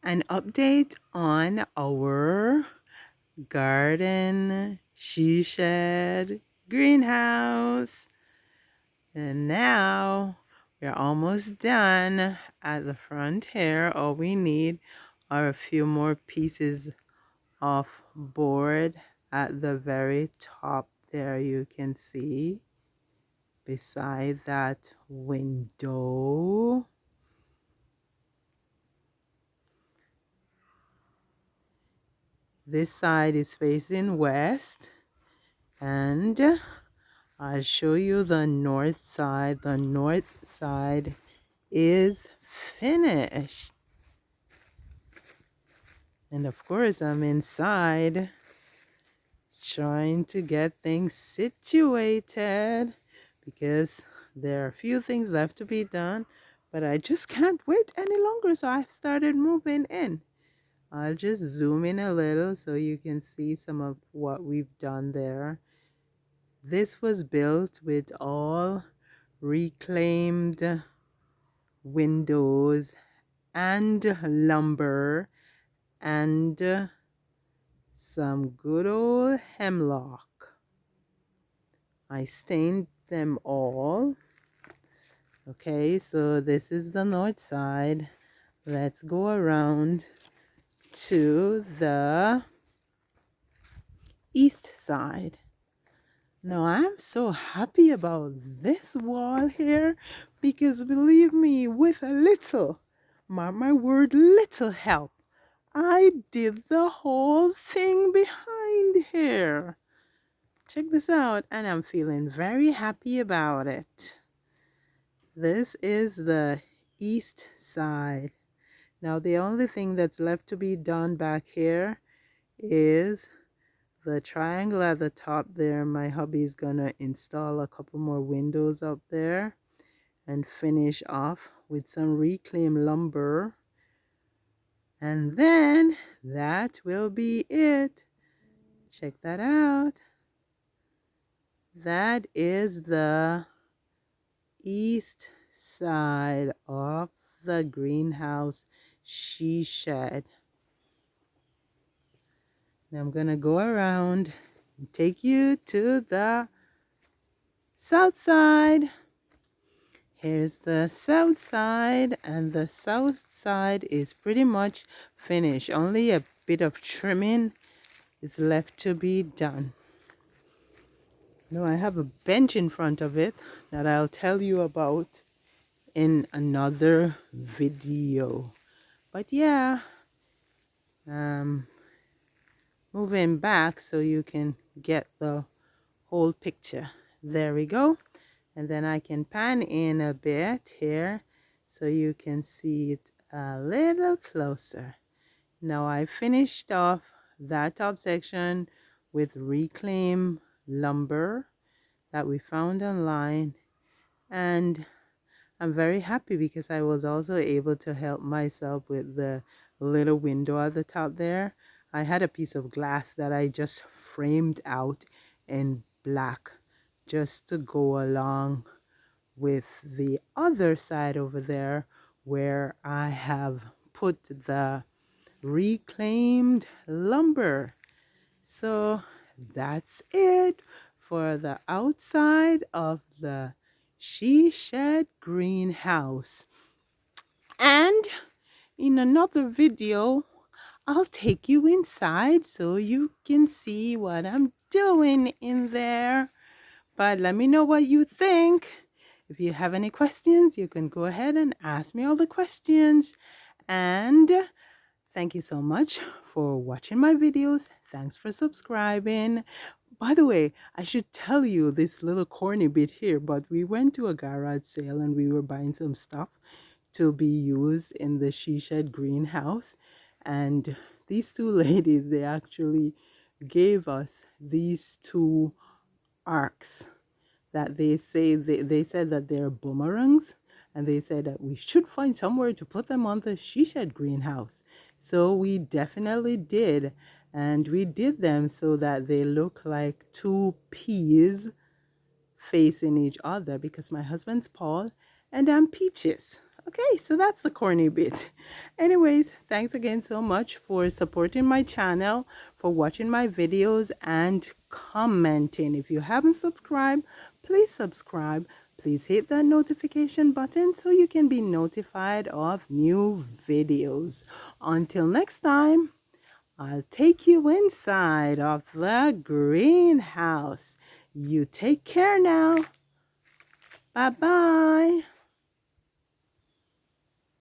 An update on our garden, she shed, greenhouse. And now we're almost done at the front here. All we need are a few more pieces of board at the very top there. You can see beside that window. This side is facing west, and I'll show you the north side. The north side is finished. And of course, I'm inside trying to get things situated because there are a few things left to be done, but I just can't wait any longer. So I've started moving in. I'll just zoom in a little so you can see some of what we've done there. This was built with all reclaimed windows and lumber and some good old hemlock. I stained them all. Okay, so this is the north side. Let's go around to the east side. Now, I'm so happy about this wall here because believe me, with a little, mark my word, little help, I did the whole thing behind here. Check this out, and I'm feeling very happy about it. This is the east side. Now, the only thing that's left to be done back here is the triangle at the top there. My hubby's gonna install a couple more windows up there and finish off with some reclaimed lumber, and then that will be it. Check that out. That is the east side of the greenhouse she shed. Now I'm gonna go around and take you to the south side. Here's the south side, and the south side is pretty much finished. Only a bit of trimming is left to be done. Now I have a bench in front of it that I'll tell you about in another video. But yeah, moving back so you can get the whole picture. There we go. And then I can pan in a bit here so you can see it a little closer. Now I finished off that top section with reclaimed lumber that we found online, and I'm very happy because I was also able to help myself with the little window at the top there. I had a piece of glass that I just framed out in black just to go along with the other side over there where I have put the reclaimed lumber. So that's it for the outside of the she shed greenhouse. And in another video, I'll take you inside so you can see what I'm doing in there. But let me know what you think. If you have any questions, you can go ahead and ask me all the questions. And thank you so much for watching my videos. Thanks for subscribing. By the way, I should tell you this little corny bit here, but we went to a garage sale and we were buying some stuff to be used in the she shed greenhouse. And these two ladies, they actually gave us these two arcs that they said that they're boomerangs, and they said that we should find somewhere to put them on the she shed greenhouse. So we definitely did, and we did them so that they look like two peas facing each other because my husband's Paul and I'm Peaches. Okay, so that's the corny bit. Anyways, thanks again so much for supporting my channel, for watching my videos and commenting. If you haven't subscribed, please subscribe. Please hit that notification button so you can be notified of new videos. Until next time, I'll take you inside of the greenhouse. You take care now. Bye-bye.